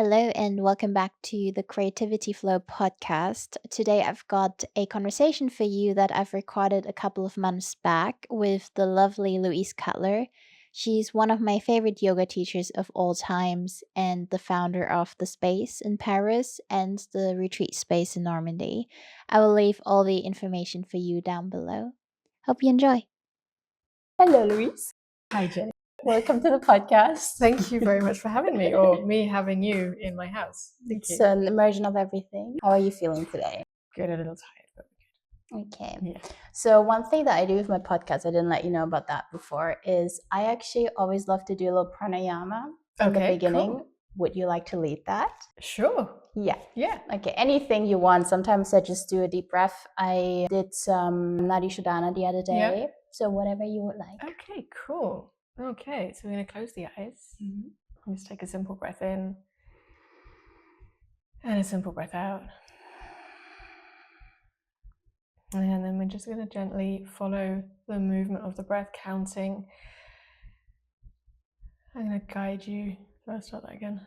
Hello, and welcome back to the Creativity Flow podcast. Today, I've got a conversation for you that I've recorded a couple of months back with the lovely Louise Cutler. She's one of my favorite yoga teachers of all times and the founder of the space in Paris and the retreat space in Normandy. I will leave all the information for you down below. Hope you enjoy. Hello, Louise. Hi, Jenny. Welcome to the podcast. Thank you very much for having me, or me having you in my house. Thank It's you. an immersion of everything. How are you feeling today? Good, a little tired, but Okay. yeah. So one thing that I do with my podcast, I didn't let you know about that before, is I actually always love to do a little pranayama in the Okay, beginning. cool. Would you like to lead that? Sure. Yeah. Yeah. Okay, anything you want. Sometimes I just do a deep breath. I did some Nadi Shodhana the other day. Yeah. So whatever you would like. Okay, cool. Okay, so we're going to close the eyes. Mm-hmm. Just take a simple breath in and a simple breath out. And then we're just going to gently follow the movement of the breath, counting. I'm going to guide you. So I'll start that again.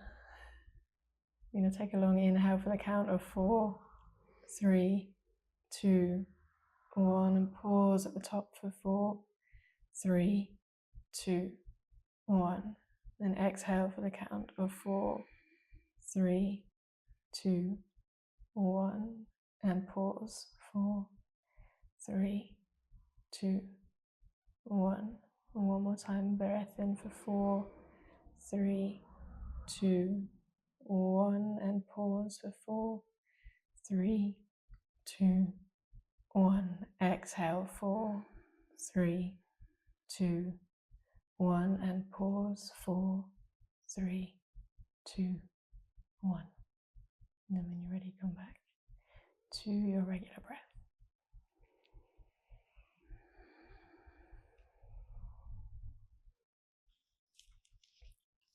You're going to take a long inhale for the count of 4, 3, 2, 1, and pause at the top for 4, 3, 2, 1. Then exhale for the count of 4, 3, 2, 1, and pause. 4, 3, 2, 1. And one more time, breath in for 4, 3, 2, 1, and pause for 4, 3, 2, 1. Exhale, 4, 3, 2, 1, and pause. 4, 3, 2, 1. And then when you're ready, come back to your regular breath.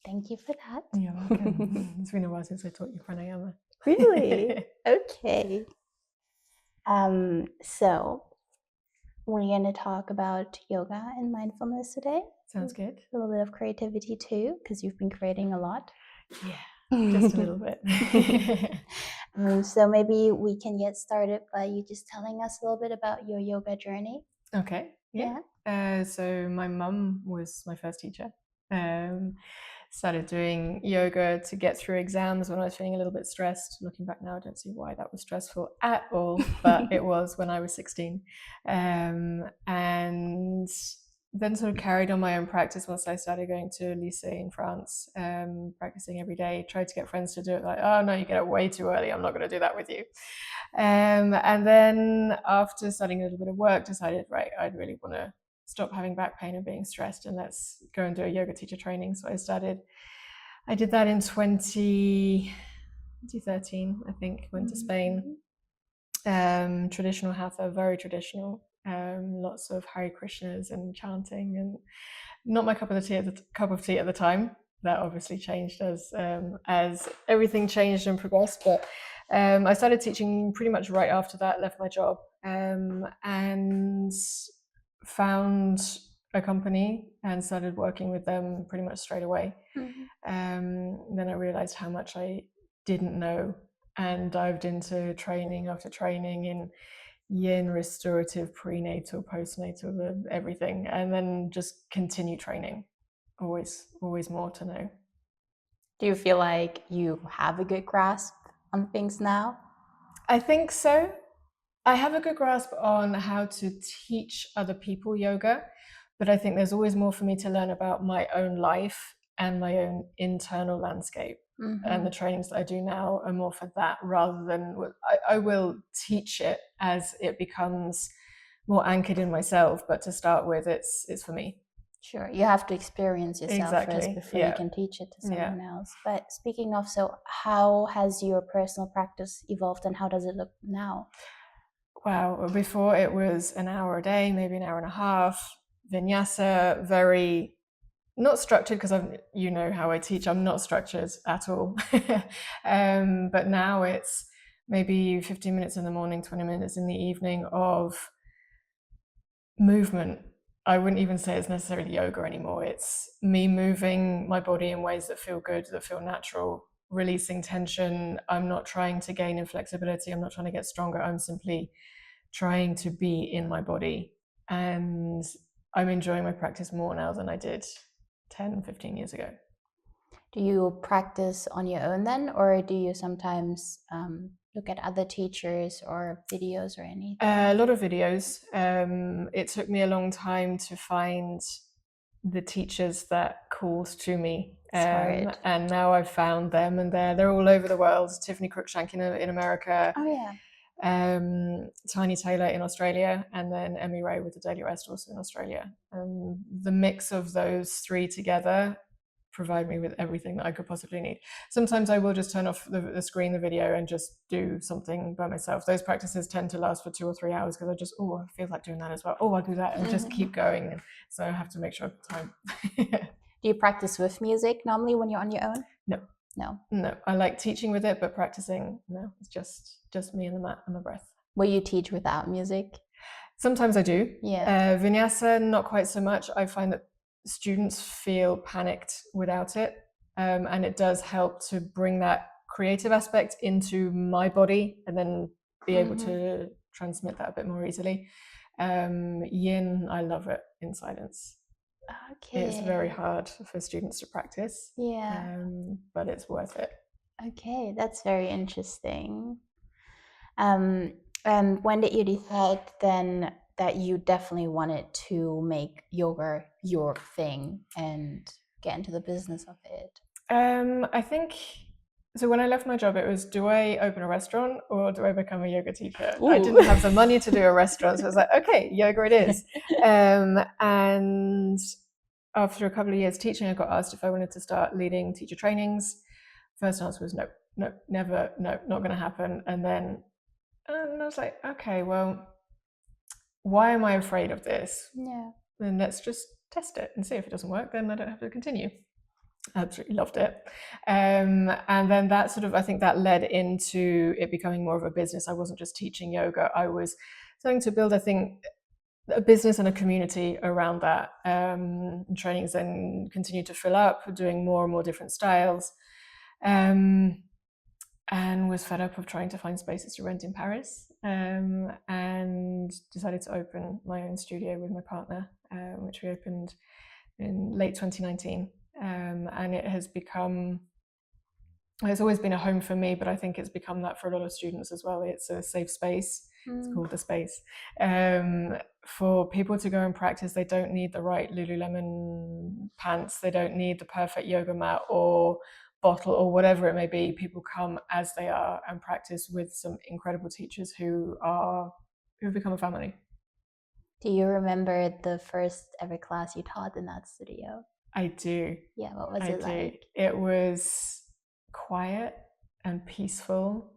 Thank you for that. You're welcome. It's been a while since I taught you pranayama. Really? Okay. So we're going to talk about yoga and mindfulness today. Sounds good. A little bit of creativity too, because you've been creating a lot. Yeah, just a little bit. So maybe we can get started by you just telling us a little bit about your yoga journey. Okay. Yeah. So my mum was my first teacher. Started doing yoga to get through exams when I was feeling a little bit stressed. Looking back now, I don't see why that was stressful at all, but it was when I was 16. And then sort of carried on my own practice once I started going to lycée in France, practicing every day. Tried to get friends to do it, like, oh no, you get up way too early, I'm not going to do that with you. And then after starting a little bit of work, decided, right, I'd really want to stop having back pain and being stressed, and let's go and do a yoga teacher training. So I did that in 2013, I think. Went to Spain. Traditional hatha, very traditional. Lots of Hare Krishnas and chanting, and not my cup of tea at the time. That obviously changed as everything changed and progressed. But I started teaching pretty much right after that. Left my job and found a company and started working with them pretty much straight away. Then I realized how much I didn't know, and dived into training after training in yin, restorative, prenatal, postnatal, everything, and then just continue training. Always more to know. Do you feel like you have a good grasp on things now? I think so. I have a good grasp on how to teach other people yoga, but I think there's always more for me to learn about my own life and my own internal landscape. And the trainings that I do now are more for that, rather than I will teach it as it becomes more anchored in myself. But to start with, it's for me. Sure, you have to experience yourself first Exactly. before Yeah. you can teach it to someone else. But speaking of, so how has your personal practice evolved, and how does it look now? Wow, before it was an hour a day, maybe an hour and a half, vinyasa, very not structured, because you know how I teach, I'm not structured at all. But now it's maybe 15 minutes in the morning, 20 minutes in the evening of movement. I wouldn't even say it's necessarily yoga anymore. It's me moving my body in ways that feel good, that feel natural, releasing tension. I'm not trying to gain in flexibility. I'm not trying to get stronger. I'm simply trying to be in my body. And I'm enjoying my practice more now than I did 10, 15 years ago. Do you practice on your own then, or do you sometimes look at other teachers or videos or anything? A lot of videos. It took me a long time to find the teachers that called to me. And now I've found them, and they're all over the world. Tiffany Cruikshank in America. Oh yeah. Tiny Taylor in Australia, and then Emmy Ray with the Daily Rest also in Australia. The mix of those three together provide me with everything that I could possibly need. Sometimes I will just turn off the screen, the video, and just do something by myself. Those practices tend to last for 2 or 3 hours because I just, I feel like doing that as well. I'll do that, and just keep going. And so I have to make sure I've got time. Do you practice with music normally when you're on your own? No. I like teaching with it, but practicing, no. It's just me and the mat and my breath. Will you teach without music? Sometimes I do. Yeah. Vinyasa, not quite so much. I find that students feel panicked without it, and it does help to bring that creative aspect into my body and then be able to transmit that a bit more easily. Yin, I love it in silence. Okay. It's very hard for students to practice. Yeah. But it's worth it. Okay, that's very interesting. And when did you decide then that you definitely wanted to make yoga your thing and get into the business of it? I think so. When I left my job, it was, do I open a restaurant or do I become a yoga teacher? Ooh. I didn't have the money to do a restaurant, so I was like, okay, yoga it is. And after a couple of years teaching, I got asked if I wanted to start leading teacher trainings. First answer was no, never, no, not going to happen. And then I was like, okay, well, why am I afraid of this? Yeah. Then let's just test it and see. If it doesn't work, then I don't have to continue. Absolutely loved it. And then that sort of, I think that led into it becoming more of a business. I wasn't just teaching yoga. I was starting to build, I think, a business and a community around that. Trainings then continued to fill up, doing more and more different styles. And was fed up of trying to find spaces to rent in Paris, and decided to open my own studio with my partner, which we opened in late 2019. And it has become, it's always been a home for me, but I think it's become that for a lot of students as well. It's a safe space. It's called The Space. For people to go and practice, they don't need the right Lululemon pants. They don't need the perfect yoga mat or bottle or whatever it may be. People come as they are and practice with some incredible teachers who've become a family. Do you remember the first ever class you taught in that studio? I do. Yeah, what was it like? It was quiet and peaceful.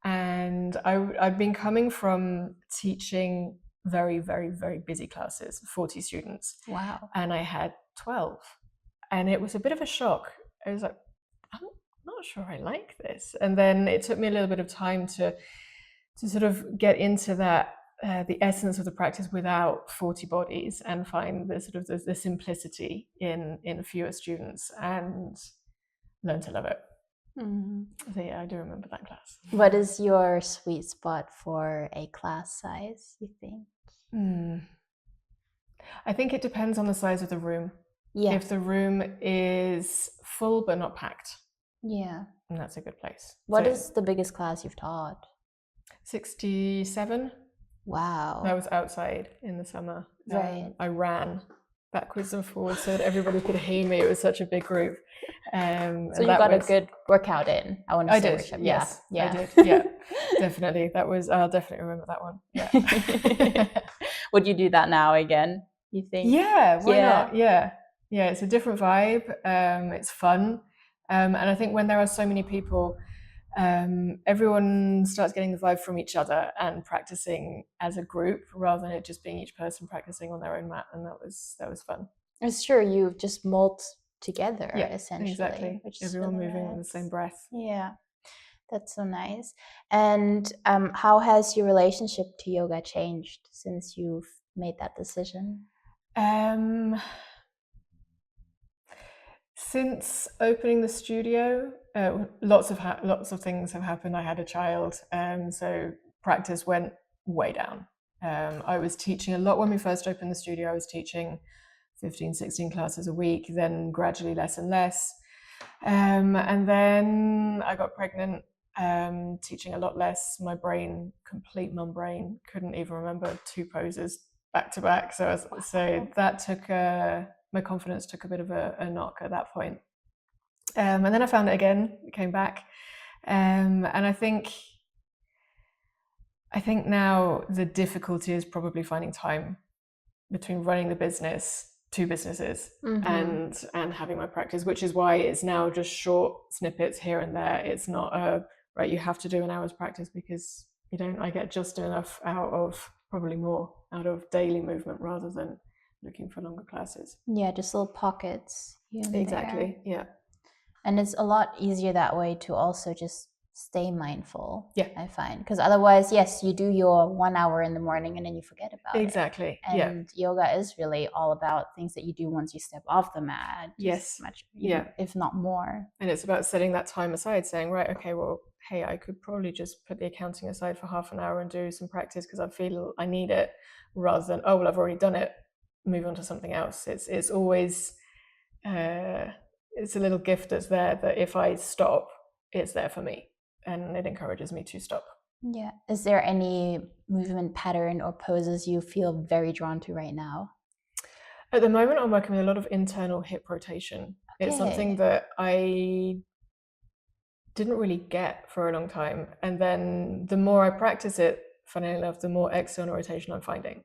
And I've been coming from teaching very, very, very busy classes, 40 students. Wow. And I had 12. And it was a bit of a shock. I was like, I'm not sure I like this. And then it took me a little bit of time to sort of get into that, the essence of the practice without 40 bodies, and find the sort of the simplicity in fewer students, and learn to love it. So yeah, I do remember that class. What is your sweet spot for a class size, you think? I think it depends on the size of the room. Yeah. If the room is full but not packed, yeah, and that's a good place. What is the biggest class you've taught? 67. Wow. That was outside in the summer. Right. I ran backwards and forwards so that everybody could hear me. It was such a big group. So you got a good workout in. I did. Yes, yeah. I did. Yeah, definitely. I'll definitely remember that one. Yeah. Would you do that now again, you think? Yeah, why not? Yeah, it's a different vibe. It's fun. And I think when there are so many people, everyone starts getting the vibe from each other and practicing as a group rather than it just being each person practicing on their own mat. And that was fun. It's true. You just mold together, essentially. Exactly. Everyone really moving with the same breath. Yeah, that's so nice. And how has your relationship to yoga changed since you've made that decision? Since opening the studio, lots of things have happened. I had a child, so practice went way down. I was teaching a lot when we first opened the studio. I was teaching 15, 16 classes a week, then gradually less and less. And then I got pregnant, teaching a lot less. My brain, complete mum brain, couldn't even remember 2 poses back to back. So that took my confidence took a bit of a knock at that point. And then I found it again, came back. And I think now the difficulty is probably finding time between running the business, 2 businesses, and having my practice, which is why it's now just short snippets here and there. It's not right, you have to do an hour's practice, because you don't. I get just enough out of, probably more out of, daily movement rather than looking for longer classes. Yeah, just little pockets here and Exactly. there. Yeah. And it's a lot easier that way to also just stay mindful. Yeah. I find, because otherwise, yes, you do your 1 hour in the morning and then you forget about it. Exactly. And yoga is really all about things that you do once you step off the mat. Yes. Much, even, if not more. And it's about setting that time aside, saying, right, okay, well, hey, I could probably just put the accounting aside for half an hour and do some practice because I feel I need it, rather than, oh, well, I've already done it, move on to something else. It's always it's a little gift that's there, that if I stop, it's there for me, and it encourages me to stop. Yeah. Is there any movement pattern or poses you feel very drawn to right now? At the moment, I'm working with a lot of internal hip rotation. Okay. It's something that I didn't really get for a long time. And then the more I practice it, funnily enough, the more external rotation I'm finding.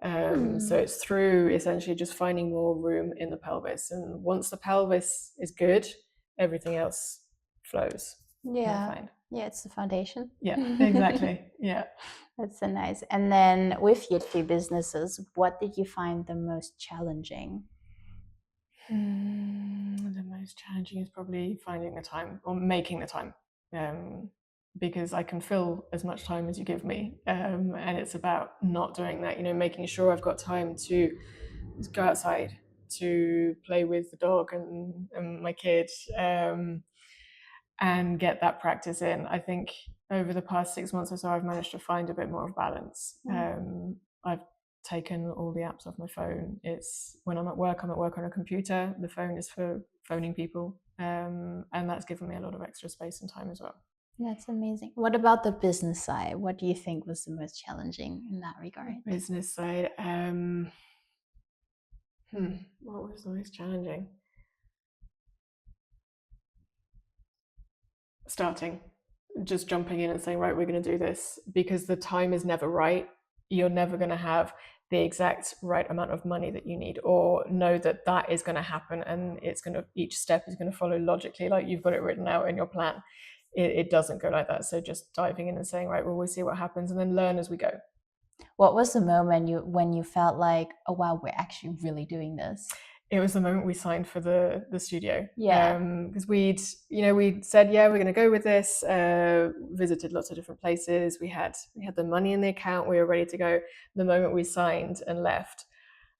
So it's through essentially just finding more room in the pelvis. And once the pelvis is good, everything else flows. Yeah. I find. Yeah, it's the foundation. Yeah, exactly. Yeah. That's so nice. And then with your 2 businesses, what did you find the most challenging? The most challenging is probably finding the time, or making the time. Because I can fill as much time as you give me, and it's about not doing that, making sure I've got time to go outside, to play with the dog and my kid, and get that practice in. I think over the past 6 months or so, I've managed to find a bit more of balance. I've taken all the apps off my phone. It's when I'm at work on a computer. The phone is for phoning people, and that's given me a lot of extra space and time as well. That's amazing. What about the business side? What do you think was the most challenging in that regard? The business side, what was the most challenging? Starting, just jumping in and saying, right, we're going to do this, because the time is never right. You're never going to have the exact right amount of money that you need, or know that that is going to happen, and each step is going to follow logically, like you've got it written out in your plan. It doesn't go like that. So just diving in and saying, right, well, we'll see what happens, and then learn as we go. What was the moment when you felt like, oh wow, we're actually really doing this? It was the moment we signed for the studio. Yeah. Because we'd said, yeah, we're going to go with this. Visited lots of different places. We had the money in the account. We were ready to go. The moment we signed and left,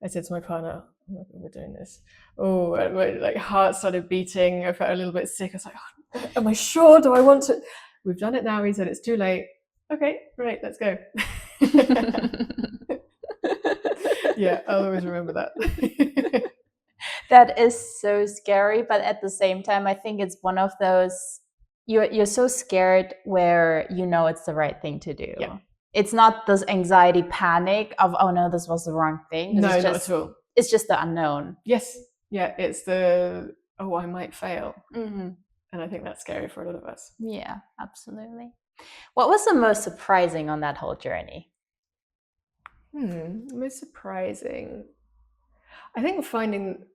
I said to my partner, oh my God, we're doing this. Oh, and my heart started beating. I felt a little bit sick. I was like, oh, am I sure? Do I want to? We've done it now. He said, it's too late. Okay, right, let's go. Yeah, I'll always remember that. That is so scary, but at the same time, I think it's one of those, you're so scared where it's the right thing to do. Yeah. It's not this anxiety panic of, oh no, this was the wrong thing. No, not at all. It's just the unknown. Yes. Yeah, it's the, oh, I might fail. And I think that's scary for a lot of us. Yeah, absolutely. What was the most surprising on that whole journey? Most surprising, I think finding,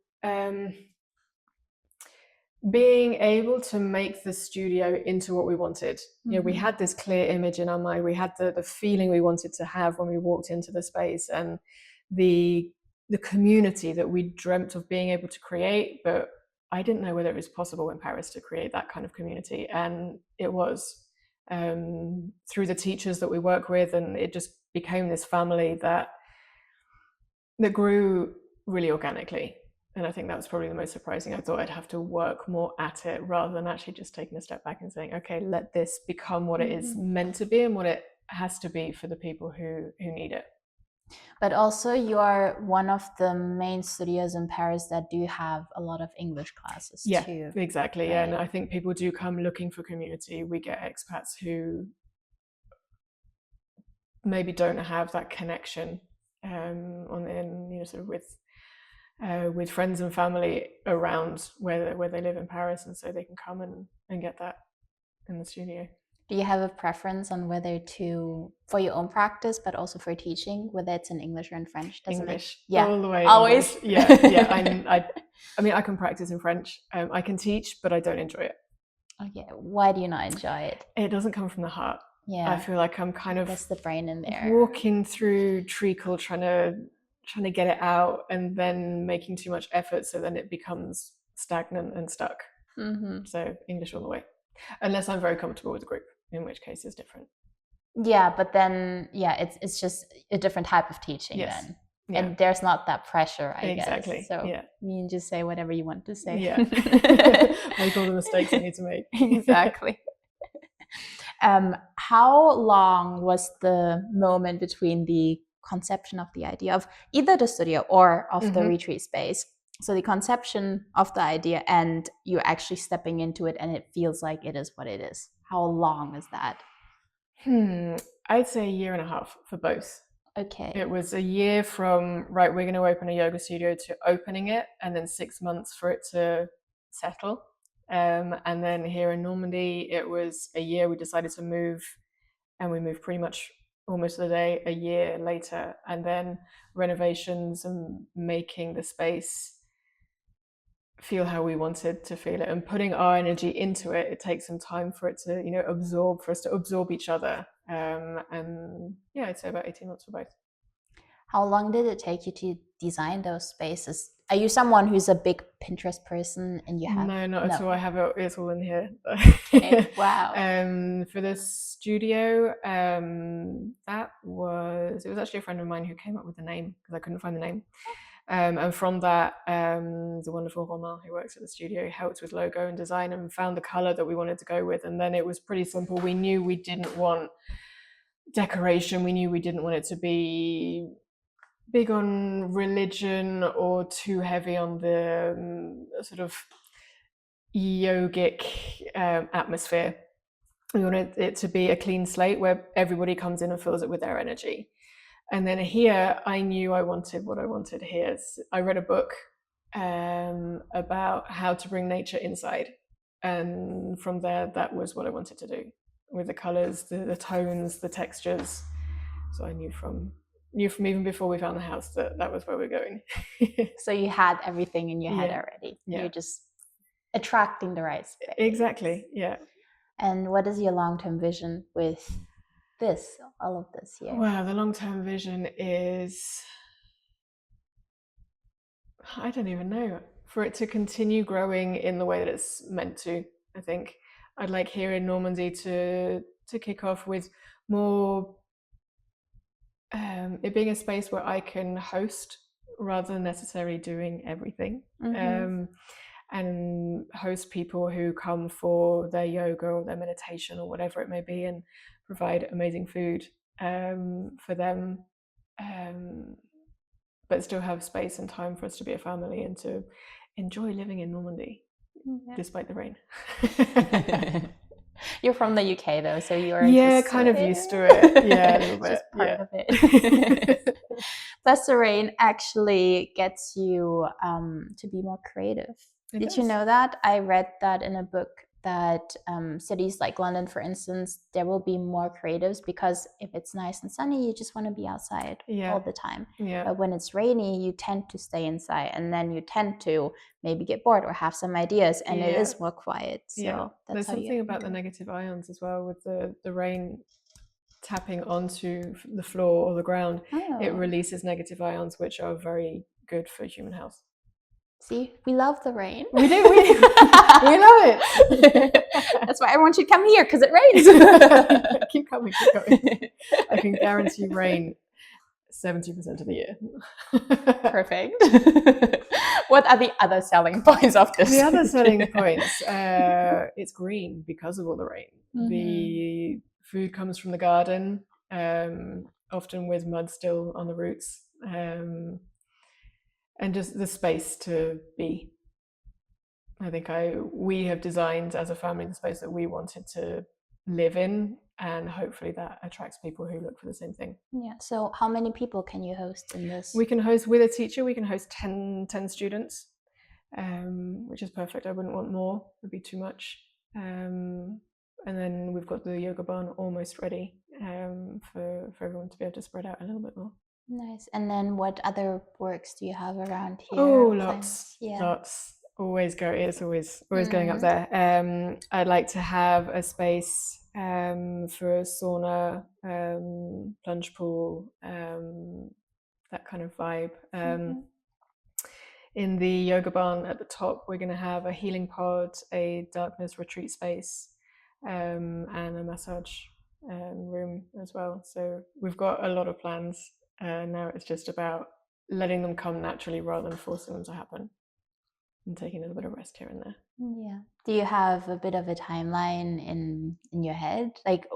being able to make the studio into what we wanted. We had this clear image in our mind. We had the feeling we wanted to have when we walked into the space, and the community that we dreamt of being able to create. But I didn't know whether it was possible in Paris to create that kind of community, and it was, through the teachers that we work with, and it just became this family that grew really organically. And I think that was probably the most surprising. I thought I'd have to work more at it rather than actually just taking a step back and saying, okay, let this become what it is meant to be and what it has to be for the people who need it. But also you are one of the main studios in Paris that do have a lot of English classes too. Exactly. Right? Yeah, and I think people do come looking for community. We get expats who maybe don't have that connection sort of with friends and family around where they live in Paris, and so they can come and get that in the studio. Do you have a preference on whether to, for your own practice, but also for teaching, whether it's in English or in French? English, yeah, all the way. Always. English. Yeah. I mean, I can practice in French. I can teach, but I don't enjoy it. Okay, why do you not enjoy it? It doesn't come from the heart. Yeah, I feel like I'm kind of that's the brain in there, walking through treacle, trying to get it out, and then making too much effort, so then it becomes stagnant and stuck. So English all the way, unless I'm very comfortable with the group, in which case it's different. Yeah, but then it's just a different type of teaching then. Yeah. And there's not that pressure, I guess. So you can just say whatever you want to say. Yeah. Make all the mistakes I need to make. Exactly. How long was the moment between the conception of the idea of either the studio or of the retreat space? So the conception of the idea and you actually stepping into it and it feels like it is what it is. How long is that? I'd say 1.5 years for both. Okay. It was a year from, right, we're going to open a yoga studio, to opening it, and then 6 months for it to settle. And then here in Normandy, it was a year. We decided to move, and we moved pretty much almost the day a year later. And then renovations and making the space feel how we wanted to feel it, and putting our energy into it. It takes some time for it to, absorb, for us to absorb each other. And yeah, I'd say about 18 months for both. How long did it take you to design those spaces? Are you someone who's a big Pinterest person and you have? No, not at all. I have it's all in here. Okay. Wow. For the studio, it was actually a friend of mine who came up with the name because I couldn't find the name. And from that, the wonderful Romain, who works at the studio, helped with logo and design and found the color that we wanted to go with. And then it was pretty simple. We knew we didn't want decoration. We knew we didn't want it to be big on religion or too heavy on the sort of yogic atmosphere. We wanted it to be a clean slate where everybody comes in and fills it with their energy. And then here, I knew I wanted what I wanted here. I read a book about how to bring nature inside. And from there, that was what I wanted to do with the colors, the tones, the textures. So I knew from even before we found the house that was where we're going. So you had everything in your head already. Yeah. You're just attracting the right space. Exactly, yeah. And what is your long-term vision with all of this here? Well, the long-term vision is, I don't even know, for it to continue growing in the way that it's meant to. I think I'd like here in Normandy to kick off with more, it being a space where I can host rather than necessarily doing everything. And host people who come for their yoga or their meditation or whatever it may be, and provide amazing food for them, but still have space and time for us to be a family and to enjoy living in Normandy despite the rain. You're from the UK though, so you're kind of used to it. Yeah, a little bit. Just part of it. Plus, the rain actually gets you to be more creative. Did you know that? I read that in a book that cities like London, for instance, there will be more creatives because if it's nice and sunny, you just want to be outside all the time. But when it's rainy, you tend to stay inside, and then you tend to maybe get bored or have some ideas, and it is more quiet. So there's something about the negative ions as well with the rain tapping onto the floor or the ground. It releases negative ions, which are very good for human health. See, we love the rain. We do. We love it. That's why everyone should come here, because it rains. Keep coming. I can guarantee rain 70% of the year. Perfect. What are the other selling points of this? The other selling points, it's green because of all the rain. Mhm. The food comes from the garden, often with mud still on the roots, and just the space to be. I think we have designed as a family the space that we wanted to live in, and hopefully that attracts people who look for the same thing. Yeah. So how many people can you host in this? We can host, with a teacher, we can host 10 students, which is perfect. I wouldn't want more, it would be too much. And then we've got the yoga barn almost ready for everyone to be able to spread out a little bit more. Nice. And then what other works do you have around here? Oh, or lots, plans? Yeah. lots. It's always going up there. I'd like to have a space for a sauna, plunge pool, that kind of vibe. In the yoga barn at the top, we're going to have a healing pod, a darkness retreat space, and a massage room as well. So we've got a lot of plans. Now it's just about letting them come naturally rather than forcing them to happen, and taking a little bit of rest here and there. Yeah. Do you have a bit of a timeline in your head? Like,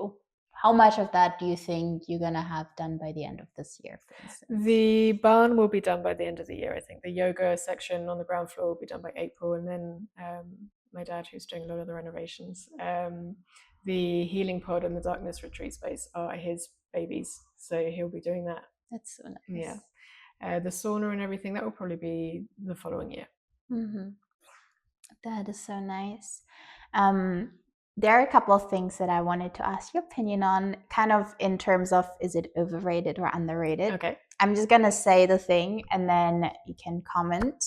how much of that do you think you're going to have done by the end of this year, for instance? The barn will be done by the end of the year, I think. The yoga section on the ground floor will be done by April, and then my dad, who's doing a lot of the renovations, the healing pod and the darkness retreat space are his babies, so he'll be doing that. That's so nice. Yeah. The sauna and everything, that will probably be the following year. Mm-hmm. That is so nice. There are a couple of things that I wanted to ask your opinion on, kind of in terms of, is it overrated or underrated? Okay. I'm just going to say the thing and then you can comment.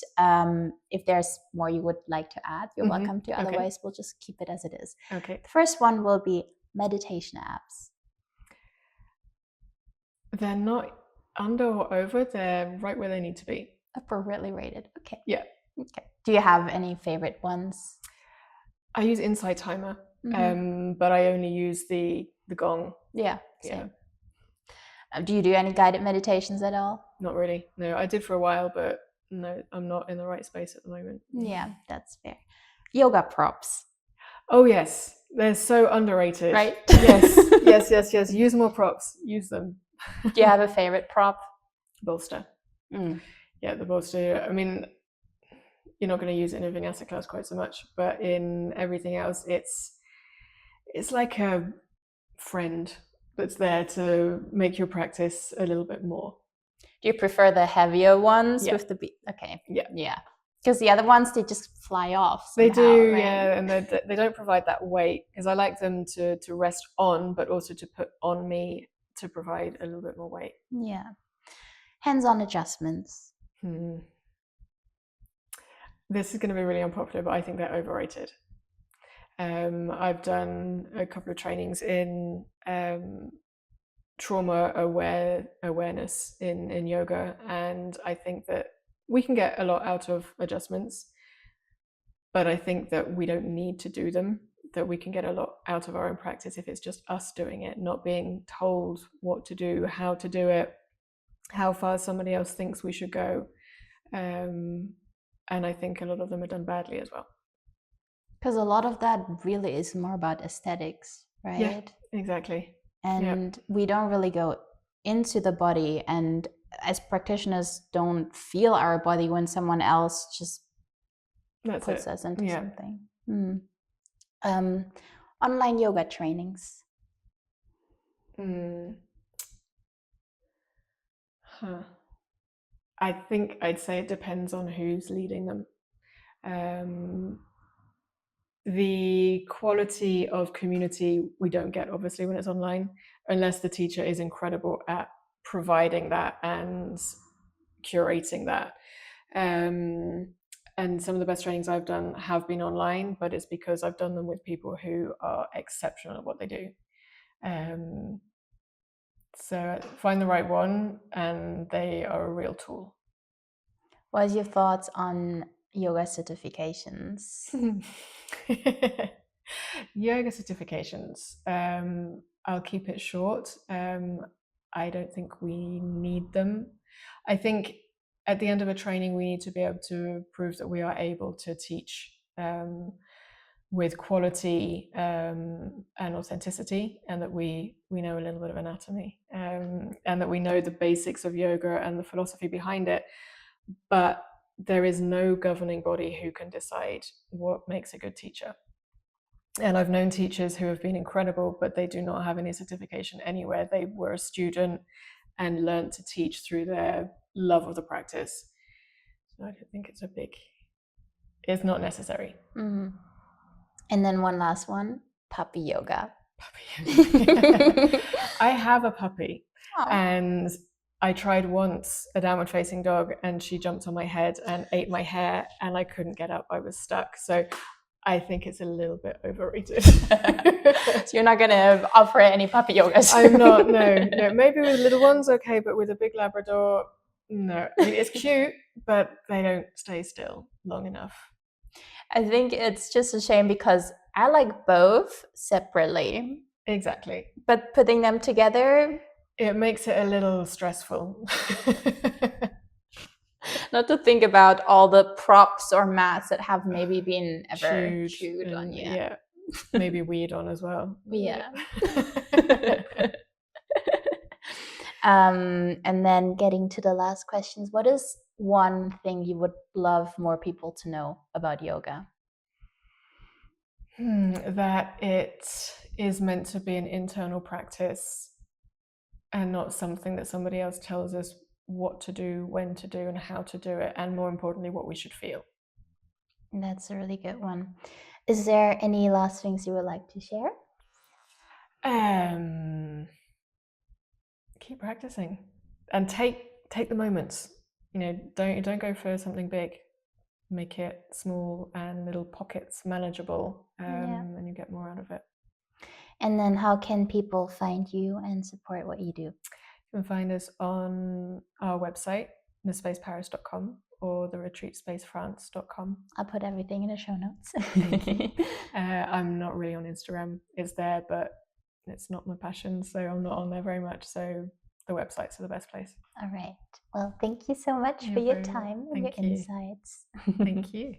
If there's more you would like to add, you're welcome to. Otherwise, we'll just keep it as it is. Okay. The first one will be meditation apps. They're not under or over, they're right where they need to be. Appropriately rated. Okay. Yeah. Okay. Do you have any favorite ones? I use Insight Timer, but I only use the gong. Yeah, same. Do you do any guided meditations at all? Not really. No, I did for a while, but no, I'm not in the right space at the moment. Yeah, that's fair. Yoga props. Oh yes, they're so underrated. Right? Yes. Use more props. Use them. Do you have a favorite prop? Bolster. Yeah, the bolster. I mean, you're not going to use it in a vinyasa class quite so much, but in everything else, it's like a friend that's there to make your practice a little bit more. Do you prefer the heavier ones with the beat? Okay. Yeah. Because the other ones, they just fly off. Somehow, they do, right? Yeah, and they don't provide that weight, because I like them to rest on, but also to put on me to provide a little bit more weight. Yeah. Hands-on adjustments. This is going to be really unpopular, but I think they're overrated. I've done a couple of trainings in trauma awareness in yoga, and I think that we can get a lot out of adjustments, but I think that we don't need to do them, that we can get a lot out of our own practice if it's just us doing it, not being told what to do, how to do it, how far somebody else thinks we should go. And I think a lot of them are done badly as well. Because a lot of that really is more about aesthetics, right? Yeah, exactly. And we don't really go into the body, and as practitioners don't feel our body when someone else just puts us into something. Online yoga trainings. I think I'd say it depends on who's leading them. The quality of community we don't get, obviously, when it's online, unless the teacher is incredible at providing that and curating that. And some of the best trainings I've done have been online, but it's because I've done them with people who are exceptional at what they do. So find the right one, and they are a real tool. What are your thoughts on yoga certifications? Yoga certifications. I'll keep it short. I don't think we need them. I think at the end of a training, we need to be able to prove that we are able to teach with quality and authenticity, and that we know a little bit of anatomy, and that we know the basics of yoga and the philosophy behind it. But there is no governing body who can decide what makes a good teacher. And I've known teachers who have been incredible, but they do not have any certification anywhere. They were a student and learned to teach through their love of the practice. So I don't think it's not necessary. Mm-hmm. And then one last one, puppy yoga. Puppy yoga. I have a puppy. Oh. And I tried once a downward facing dog, and she jumped on my head and ate my hair, and I couldn't get up. I was stuck. So I think it's a little bit overrated. So you're not going to offer any puppy yoga? I'm not, no. Maybe with little ones, okay, but with a big Labrador, no. I mean, it's cute, but they don't stay still long enough. I think it's just a shame because I like both separately. Exactly. But putting them together, it makes it a little stressful. Not to think about all the props or mats that have maybe been ever chewed on you. Yeah, maybe weed on as well. Yeah. And then getting to the last questions, what is one thing you would love more people to know about yoga? That it is meant to be an internal practice and not something that somebody else tells us what to do, when to do, and how to do it, and more importantly, what we should feel. That's a really good one. Is there any last things you would like to share? Keep practicing and take the moments. Don't go for something big. Make it small and little pockets manageable, and you get more out of it. And then how can people find you and support what you do? You can find us on our website, thespaceparis.com, or theretreatspacefrance.com. I'll put everything in the show notes. Thank you. I'm not really on Instagram. It's there, but it's not my passion, so I'm not on there very much. So the websites are the best place. All right. Well, thank you so much for your time and your insights. Thank you.